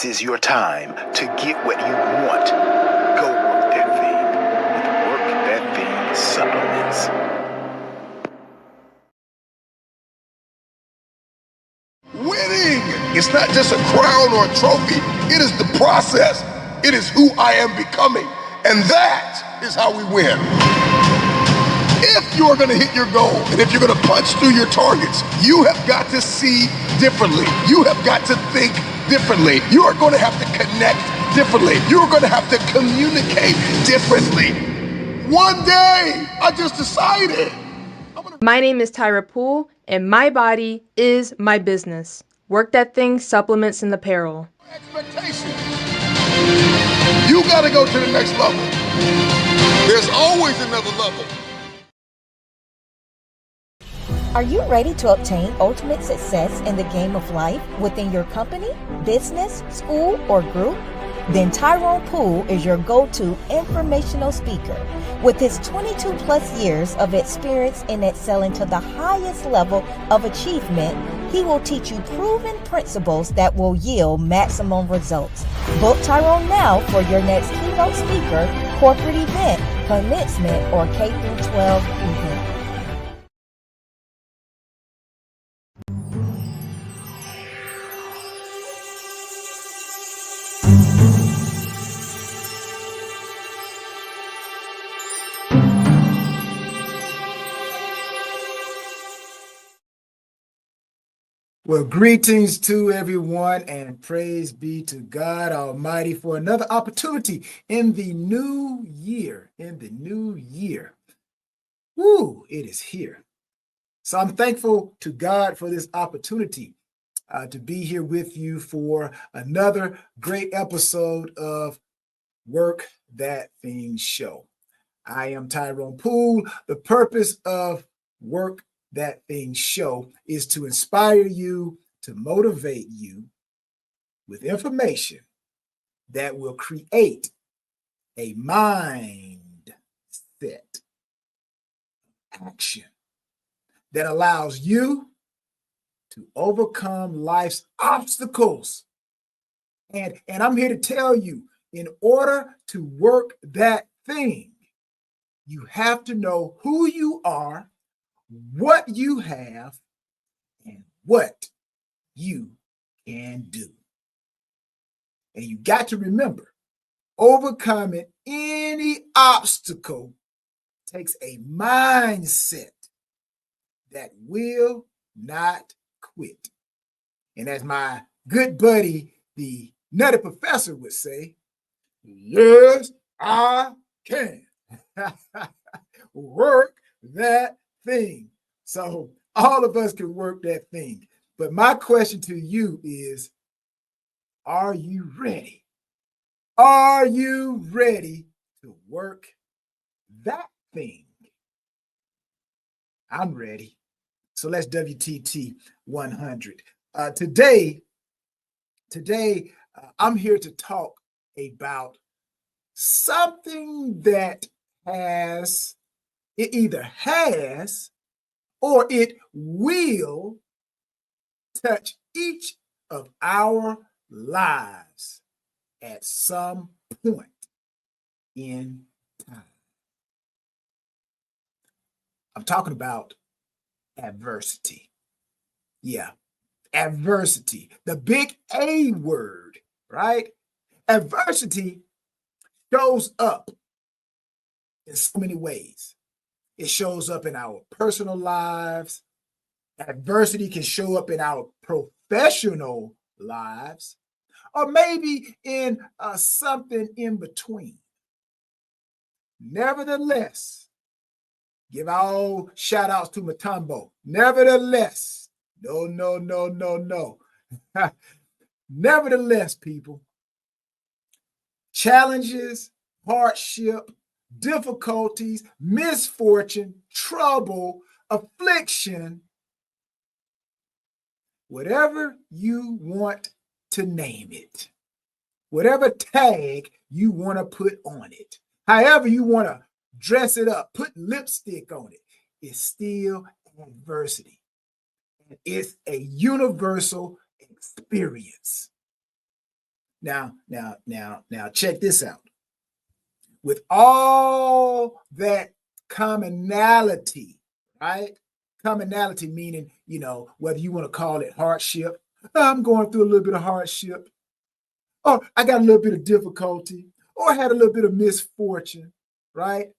This is your time to get what you want. Go work that thing with Work That Thing supplements. Winning! It's not just a crown or a trophy. It is the process. It is who I am becoming. And that is how we win. If you're going to hit your goal and if you're going to punch through your targets, you have got to see differently. You have got to think differently. You are going to have to connect differently. You're going to have to communicate differently. One day, I just decided. My name is Tyra Poole, and my body is my business. Work That Thing supplements and apparel. Expectations. You got to go to the next level. There's always another level. Are you ready to obtain ultimate success in the game of life within your company, business, school, or group? Then Tyrone Poole is your go-to informational speaker. With his 22 plus years of experience in excelling to the highest level of achievement, he will teach you proven principles that will yield maximum results. Book Tyrone now for your next keynote speaker, corporate event, commencement, or K-12 event. Well, greetings to everyone, and praise be to God Almighty for another opportunity in the new year. Woo, it is here. So I'm thankful to God for this opportunity to be here with you for another great episode of Work That Thing Show. I am Tyrone Poole. The purpose of Work That Thing Show is to inspire you, to motivate you with information that will create a mindset action that allows you to overcome life's obstacles. And I'm here to tell you, in order to work that thing, you have to know who you are, what you have, and what you can do. And you got to remember, overcoming any obstacle takes a mindset that will not quit. And as my good buddy, the Nutty Professor, would say, yes, I can. Work that thing. So all of us can work that thing. But my question to you is, are you ready? Are you ready to work that thing? I'm ready. So let's WTT 100. Today, I'm here to talk about something that either has or it will touch each of our lives at some point in time. I'm talking about adversity. Yeah, adversity, the big A word, right? Adversity shows up in so many ways. It shows up in our personal lives. Adversity can show up in our professional lives, or maybe in something in between. Nevertheless, give all shout outs to Matumbo. Nevertheless, no. Nevertheless, people, challenges, hardship, difficulties, misfortune, trouble, affliction, whatever you want to name it, whatever tag you want to put on it, however you want to dress it up, put lipstick on it, it's still adversity. It's a universal experience. Now, check this out. With all that commonality, right? Commonality meaning, whether you want to call it hardship, I'm going through a little bit of hardship, or I got a little bit of difficulty, or I had a little bit of misfortune, right?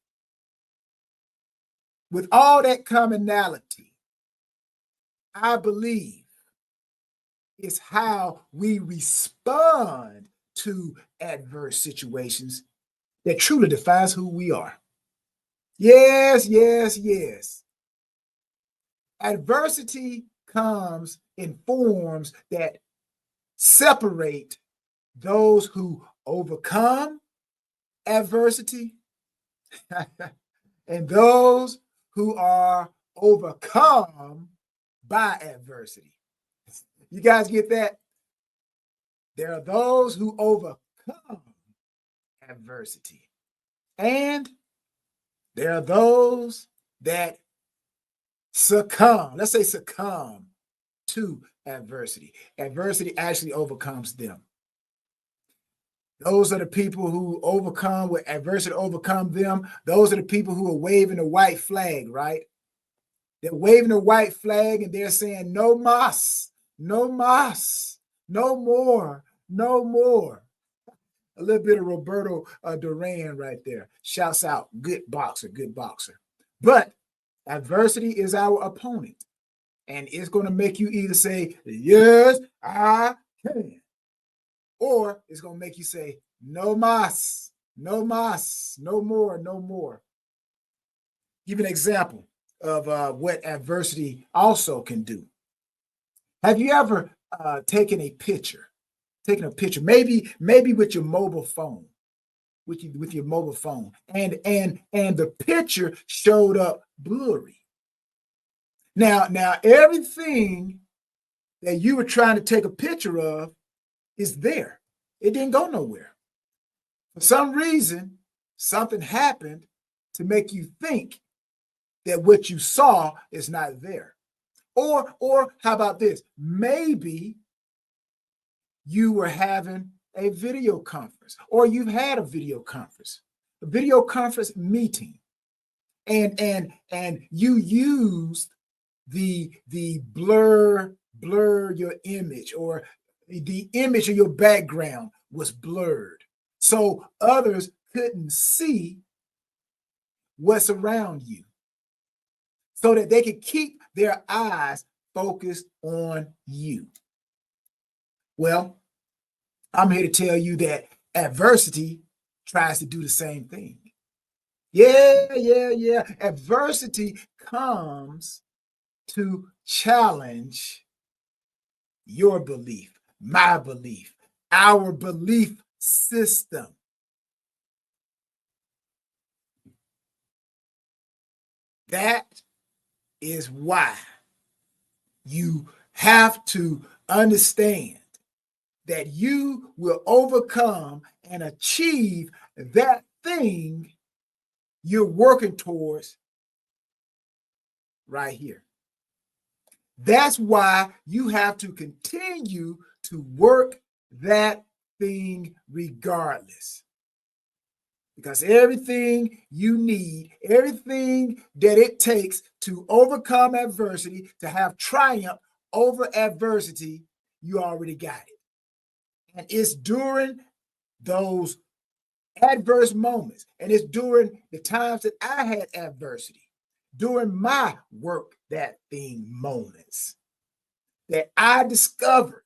With all that commonality, I believe it's how we respond to adverse situations that truly defines who we are. Yes, yes, yes. Adversity comes in forms that separate those who overcome adversity and those who are overcome by adversity. You guys get that? There are those who overcome adversity, and there are those that succumb to adversity. Adversity actually overcomes them. Those are the people who overcome with adversity, overcome them. Those are the people who are waving the white flag, right? They're waving the white flag and they're saying, no mas, no mas, no more, no more. A little bit of Roberto Duran right there. Shouts out, good boxer, good boxer. But adversity is our opponent. And it's going to make you either say, yes, I can. Or it's going to make you say, no mas, no mas, no more, no more. Give an example of what adversity also can do. Have you ever taken a picture, maybe with your mobile phone, with your mobile phone, and the picture showed up blurry? Now everything that you were trying to take a picture of is there. It didn't go nowhere. For some reason, something happened to make you think that what you saw is not there. Or how about this? Maybe you were having a video conference, or you've had a video conference meeting, and you used the blur your image, or the image of your background was blurred, so others couldn't see what's around you, so that they could keep their eyes focused on you. Well, I'm here to tell you that adversity tries to do the same thing. Yeah. Adversity comes to challenge your belief, my belief, our belief system. That is why you have to understand that you will overcome and achieve that thing you're working towards right here. That's why you have to continue to work that thing regardless. Because everything you need, everything that it takes to overcome adversity, to have triumph over adversity, you already got it. And it's during those adverse moments, and it's during the times that I had adversity, during my work that thing moments, that I discovered.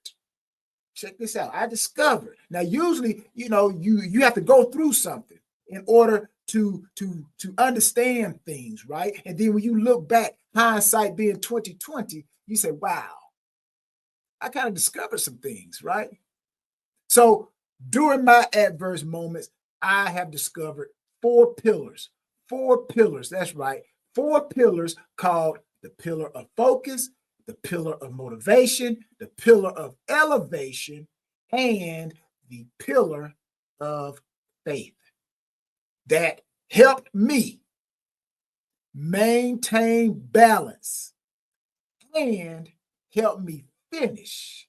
Check this out. I discovered. Now, usually, you have to go through something in order to understand things, right? And then when you look back, hindsight being 2020, you say, wow, I kind of discovered some things, right? So during my adverse moments, I have discovered 4 pillars. 4 pillars, that's right. 4 pillars called the pillar of focus, the pillar of motivation, the pillar of elevation, and the pillar of faith that helped me maintain balance and helped me finish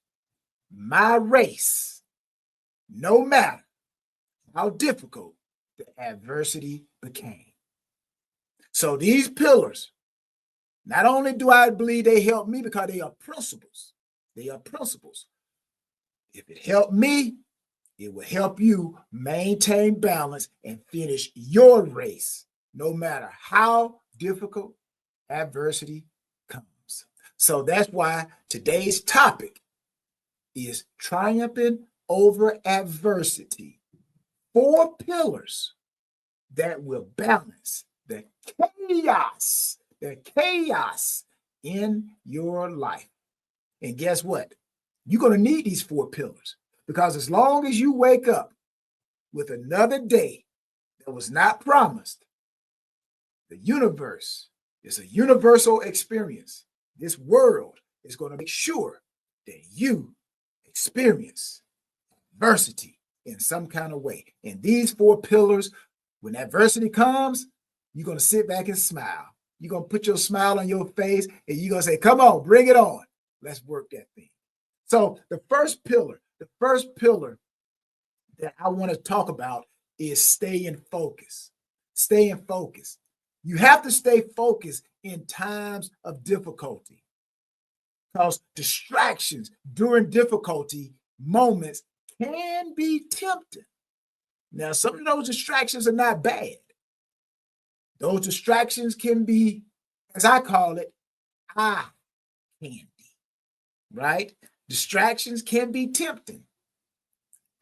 my race no matter how difficult the adversity became. So these pillars, not only do I believe they help me because they are principles. They are principles. If it helped me, it will help you maintain balance and finish your race, no matter how difficult adversity comes. So that's why today's topic is triumphing over adversity. 4 pillars that will balance the chaos in your life. And guess what? You're going to need these 4 pillars, because as long as you wake up with another day that was not promised, the universe is a universal experience. This world is going to make sure that you experience adversity in some kind of way. And these 4 pillars, when adversity comes, you're going to sit back and smile. You're going to put your smile on your face and you're going to say, come on, bring it on. Let's work that thing. So the first pillar that I want to talk about is staying focused. Staying focused. You have to stay focused in times of difficulty, because distractions during difficulty moments can be tempting. Now, some of those distractions are not bad. Those distractions can be, as I call it, eye candy, right? Distractions can be tempting.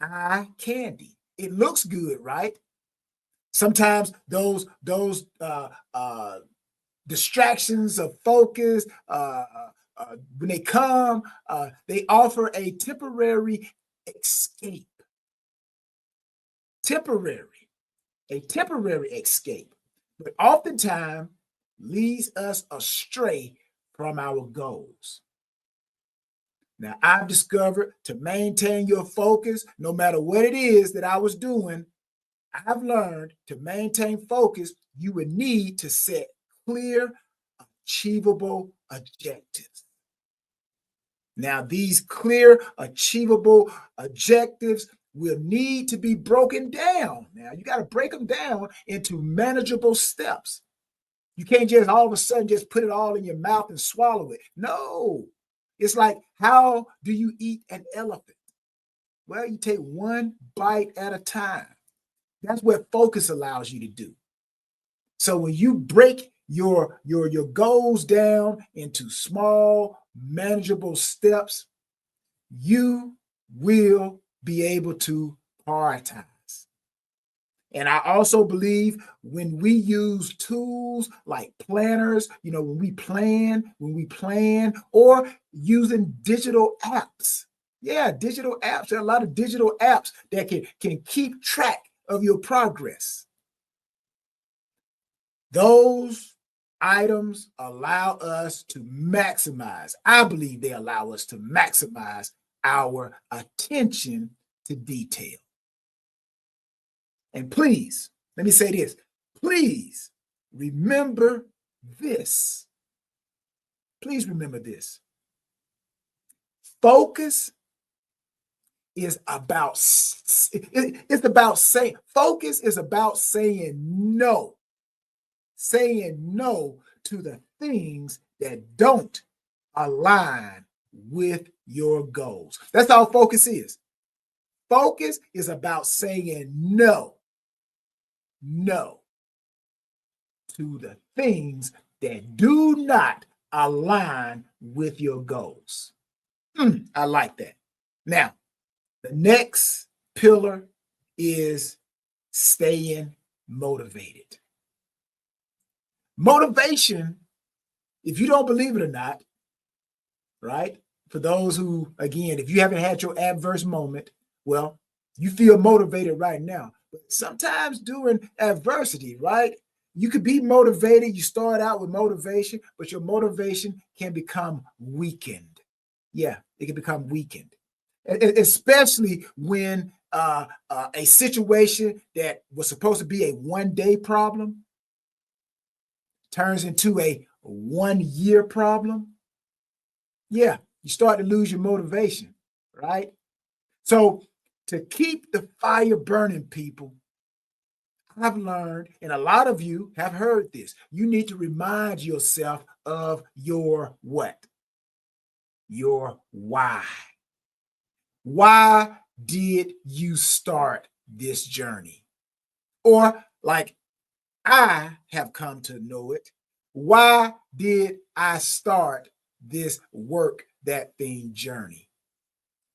Eye candy. It looks good, right? Sometimes those distractions of focus, when they come, they offer a temporary escape. A temporary escape, but oftentimes leads us astray from our goals. Now, I've discovered to maintain your focus, no matter what it is that I was doing, I've learned to maintain focus, you would need to set clear, achievable objectives. Now, these clear, achievable objectives will need to be broken down. Now, you got to break them down into manageable steps. You can't just all of a sudden just put it all in your mouth and swallow it. No. It's like, how do you eat an elephant? Well, you take one bite at a time. That's what focus allows you to do. So when you break your goals down into small, manageable steps, you will be able to prioritize. And I also believe when we use tools like planners, when we plan, or using digital apps. Yeah, digital apps. There are a lot of digital apps that can keep track of your progress. Those items allow us to maximize. I believe they allow us to maximize our attention to detail. And please, let me say this. Please remember this. Please remember this. Focus is about saying no. Saying no to the things that don't align with your goals. That's all focus is. Focus is about saying no to the things that do not align with your goals. I like that. Now, the next pillar is staying motivated. Motivation, if you don't believe it or not, right? For those who, again, if you haven't had your adverse moment, well, you feel motivated right now. But sometimes during adversity, right? You could be motivated. You start out with motivation, but your motivation can become weakened. Yeah, it can become weakened, especially when a situation that was supposed to be a one-day problem turns into a 1-year problem. Yeah, you start to lose your motivation, right? So to keep the fire burning, people, I've learned, and a lot of you have heard this, you need to remind yourself of your what? Your why. Why did you start this journey? Or, like I have come to know it, why did I start this work that thing journey?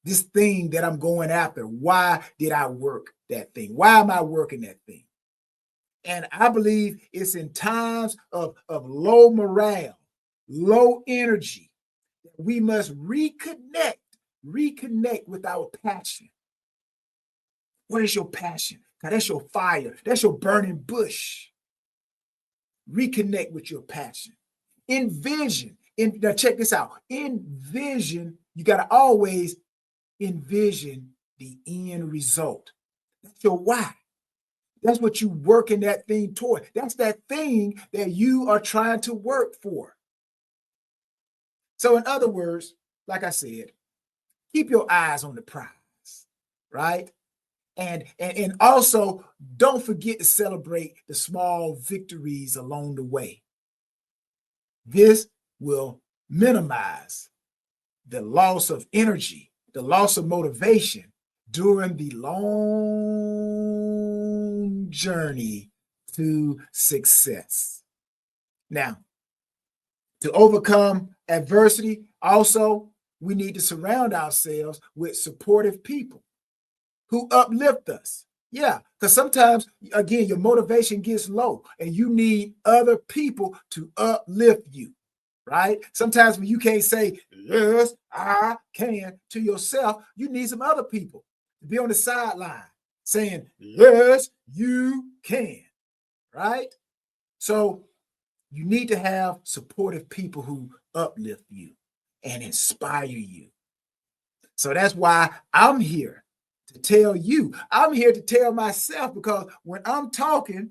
This thing that I'm going after, why did I work that thing? Why am I working that thing? And I believe it's in times of low morale, low energy, that we must reconnect with our passion. What is your passion? God, that's your fire. That's your burning bush. Reconnect with your passion. Envision. Now check this out. Envision, you got to always envision the end result. That's your why. That's what you working that thing toward. That's that thing that you are trying to work for. So in other words, like I said, keep your eyes on the prize, right? And also don't forget to celebrate the small victories along the way. This will minimize the loss of energy, the loss of motivation during the long journey to success. Now, to overcome adversity, also, we need to surround ourselves with supportive people who uplift us. Yeah, because sometimes, again, your motivation gets low and you need other people to uplift you, right? Sometimes when you can't say, yes, I can to yourself, you need some other people to be on the sideline saying, yes, you can, right? So you need to have supportive people who uplift you and inspire you. So that's why I'm here to tell you. I'm here to tell myself, because when I'm talking,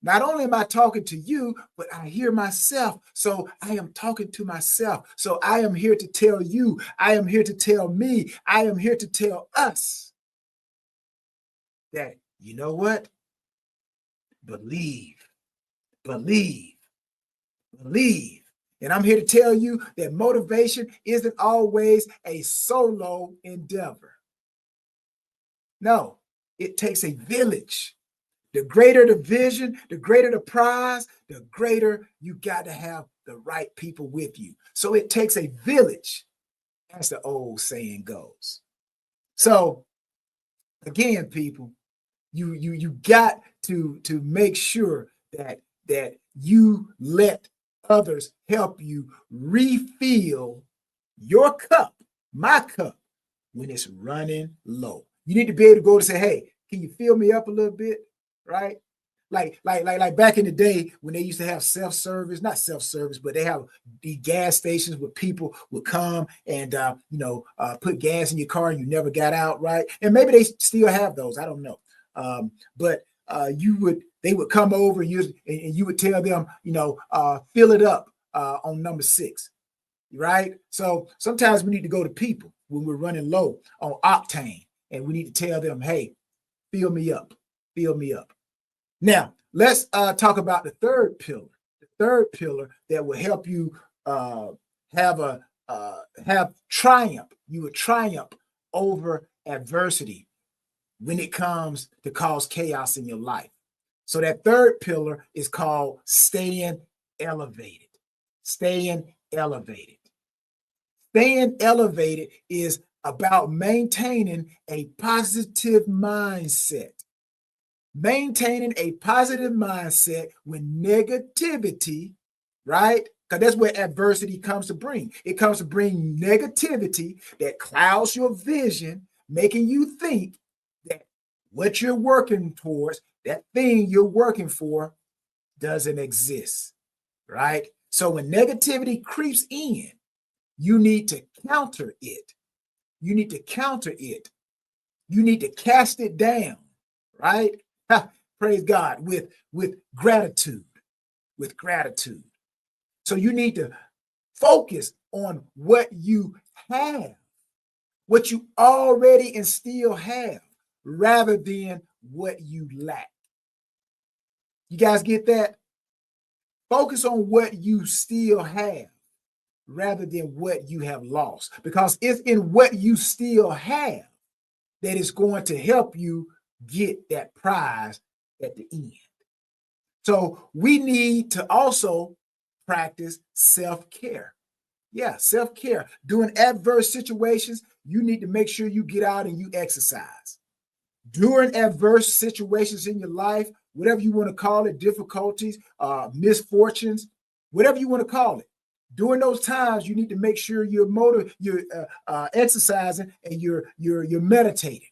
not only am I talking to you, but I hear myself. So I am talking to myself. So I am here to tell you. I am here to tell me. I am here to tell us that, you know what? Believe, believe, believe. And I'm here to tell you that motivation isn't always a solo endeavor. No, it takes a village. The greater the vision, the greater the prize, the greater you got to have the right people with you. So it takes a village, as the old saying goes. So again, people, you got to make sure that you let others help you refill your cup, my cup, when it's running low. You need to be able to go to say, hey, can you fill me up a little bit? Right? Like back in the day when they used to have self-service, not self-service, but they have the gas stations where people would come and put gas in your car and you never got out, right? And maybe they still have those. I don't know. But they would come over and you would tell them, fill it up on number 6, right? So sometimes we need to go to people when we're running low on octane, and we need to tell them, hey, fill me up, fill me up. Now, let's talk about the third pillar. The third pillar that will help you have triumph. You will triumph over adversity when it comes to cause chaos in your life. So that third pillar is called staying elevated. Staying elevated. Staying elevated is about maintaining a positive mindset. Maintaining a positive mindset when negativity, right? Because that's where adversity comes to bring. It comes to bring negativity that clouds your vision, making you think that what you're working towards, that thing you're working for, doesn't exist, right? So when negativity creeps in, you need to counter it. You need to counter it. You need to cast it down, right? Praise God, with gratitude, with gratitude. So you need to focus on what you have, what you already and still have. rather than what you lack. You guys get that? Focus on what you still have rather than what you have lost, because it's in what you still have that is going to help you get that prize at the end. So we need to also practice self-care. Yeah, self-care. During adverse situations, you need to make sure you get out and you exercise. During adverse situations in your life, whatever you want to call it, difficulties, misfortunes, whatever you want to call it, during those times, you need to make sure you're exercising and you're meditating,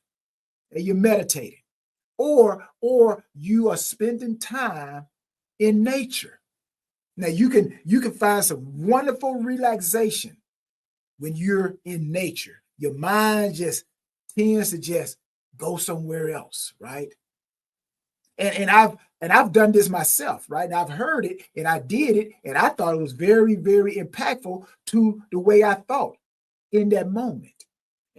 or you are spending time in nature. Now you can find some wonderful relaxation when you're in nature. Your mind just tends to just go somewhere else, right? And I've done this myself, right? And I've heard it and I did it, and I thought it was very, very impactful to the way I thought in that moment.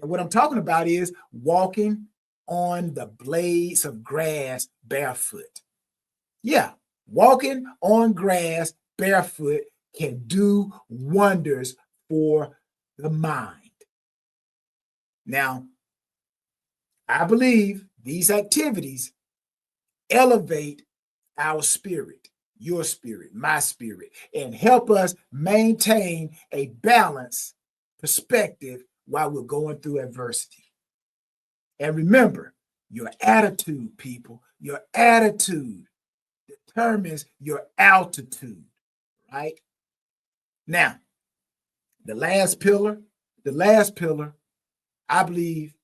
And what I'm talking about is walking on the blades of grass barefoot. Yeah, walking on grass barefoot can do wonders for the mind. Now, I believe these activities elevate our spirit, your spirit, my spirit, and help us maintain a balanced perspective while we're going through adversity. And remember, your attitude, people, your attitude determines your altitude, right? Now, the last pillar, I believe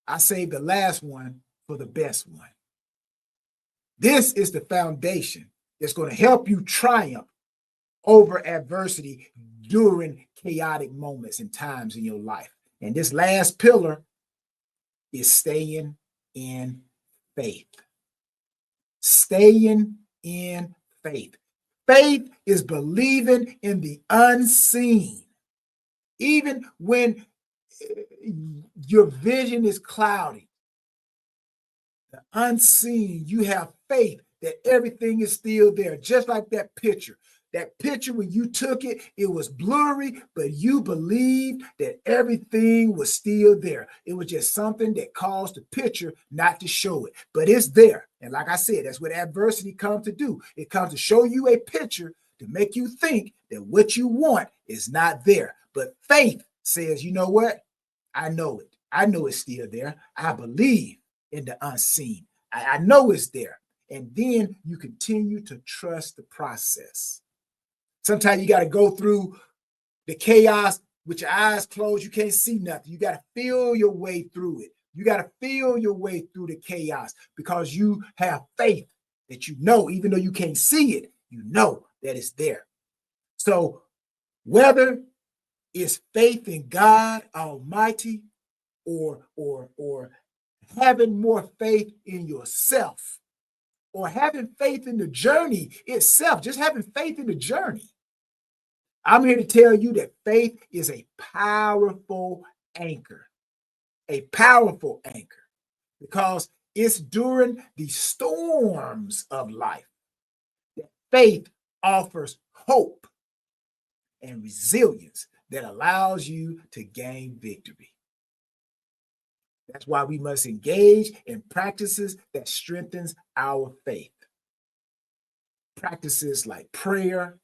I saved the last one for the best one. This is the foundation that's going to help you triumph over adversity during chaotic moments and times in your life. And this last pillar is staying in faith. Staying in faith. Faith is believing in the unseen. Even when your vision is cloudy, the unseen, you have faith that everything is still there, just like that picture. That picture, when you took it, it was blurry, but you believed that everything was still there. It was just something that caused the picture not to show it, but it's there. And like I said, that's what adversity comes to do. It comes to show you a picture to make you think that what you want is not there. But faith says, you know what? I know it. I know it's still there. I believe in the unseen. I know it's there. And then you continue to trust the process. Sometimes you got to go through the chaos with your eyes closed. You can't see nothing. You got to feel your way through it. You got to feel your way through the chaos because you have faith that you know, even though you can't see it, you know that it's there. So whether it's faith in God Almighty or having more faith in yourself, or having faith in the journey itself, just having faith in the journey, I'm here to tell you that faith is a powerful anchor, because it's during the storms of life that faith offers hope and resilience that allows you to gain victory. That's why we must engage in practices that strengthens our faith. Practices like prayer,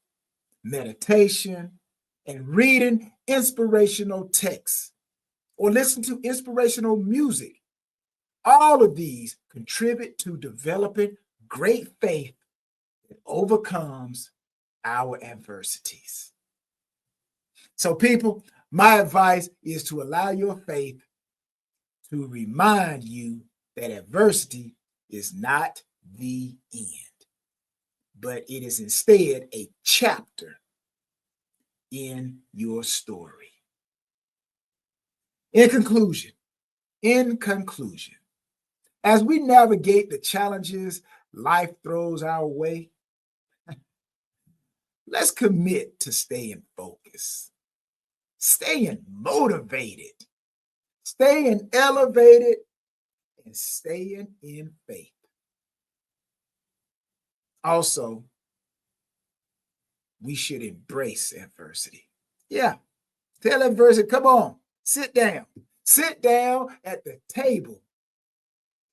meditation, and reading inspirational texts or listen to inspirational music. All of these contribute to developing great faith that overcomes our adversities. So people, my advice is to allow your faith to remind you that adversity is not the end, but it is instead a chapter in your story. In conclusion, as we navigate the challenges life throws our way, let's commit to staying focused, staying motivated, staying elevated, and staying in faith. Also, we should embrace adversity. Yeah, tell adversity, come on, sit down. Sit down at the table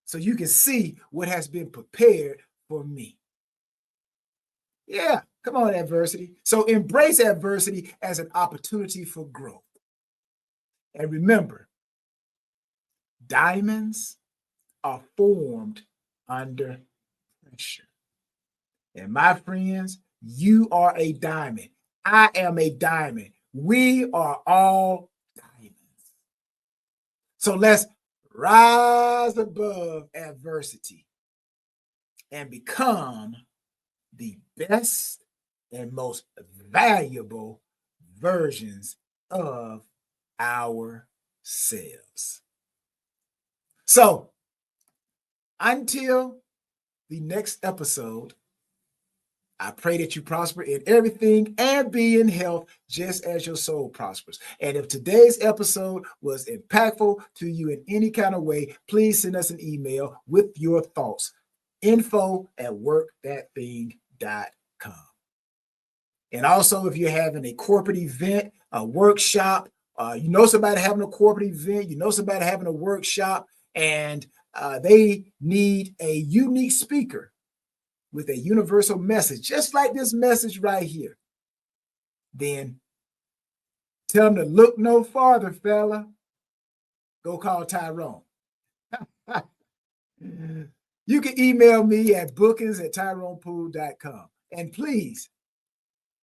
so you can see what has been prepared for me. Yeah, come on, adversity. So embrace adversity as an opportunity for growth. And remember, diamonds are formed under pressure. And my friends, you are a diamond. I am a diamond. We are all diamonds. So let's rise above adversity and become the best and most valuable versions of ourselves. So until the next episode, I pray that you prosper in everything and be in health just as your soul prospers. And if today's episode was impactful to you in any kind of way, please send us an email with your thoughts. info@workthatthing.com. And also, if you're having a corporate event, a workshop, you know somebody having a corporate event, you know somebody having a workshop, and they need a unique speaker with a universal message, just like this message right here, then tell them to look no farther, fella. Go call Tyrone. You can email me at bookings@tyronepoole.com. And please,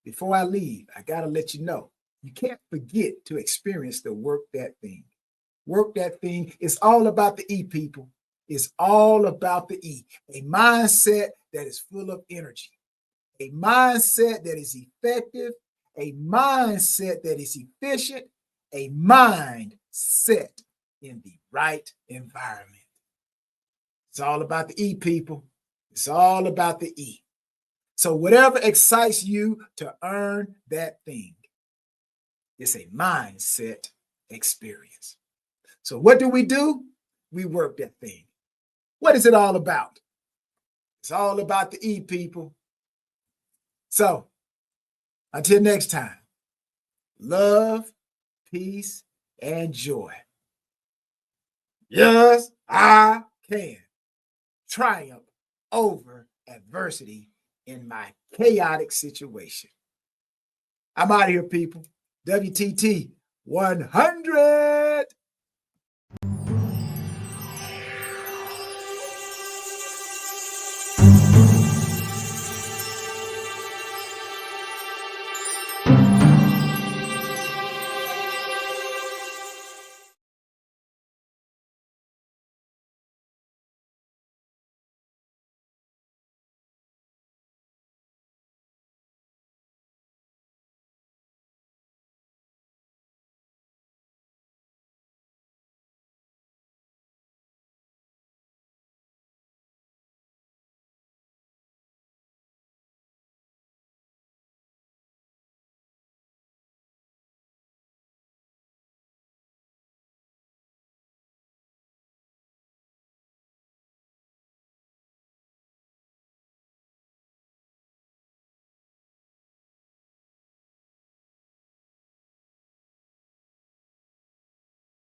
before I leave, I got to let you know, you can't forget to experience the Work That Thing. Work That Thing is all about the E, people. It's all about the E, a mindset that is full of energy, a mindset that is effective, a mindset that is efficient, a mind set in the right environment. It's all about the E, people. It's all about the E. So whatever excites you to earn that thing, it's a mindset experience. So what do? We work that thing. What is it all about? It's all about the E, people. So until next time, love, peace, and joy. Yes, I can triumph over adversity in my chaotic situation. I'm out of here, people. WTT 100.